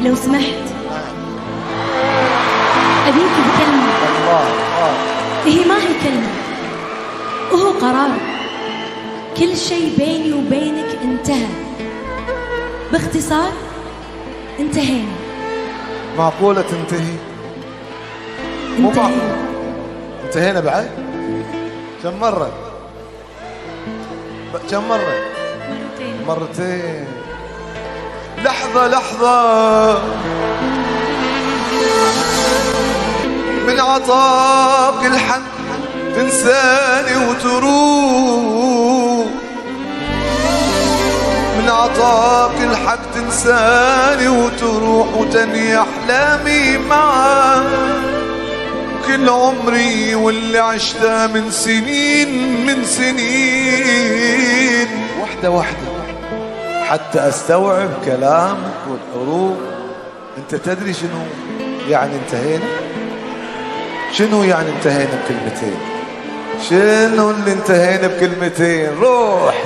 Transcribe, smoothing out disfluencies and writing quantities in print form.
لو سمحت أبيك بكلمة. هي ما هي كلمة، وهو قرار. كل شيء بيني وبينك انتهى. باختصار انتهينا. معقولة تنتهي؟ انتهينا. انتهينا بعد؟ كم مرة؟ كم مرة؟ مرتين. لحظة لحظة من عطاك الحق تنساني وتروح، من عطاك الحق تنساني وتروح وتني أحلامي معاك. كل عمري واللي عشته من سنين وحدة وحدة حتى أستوعب كلامك والحروف. أنت تدري شنو يعني انتهينا؟ شنو يعني انتهينا بكلمتين؟ شنو اللي انتهينا بكلمتين؟ روح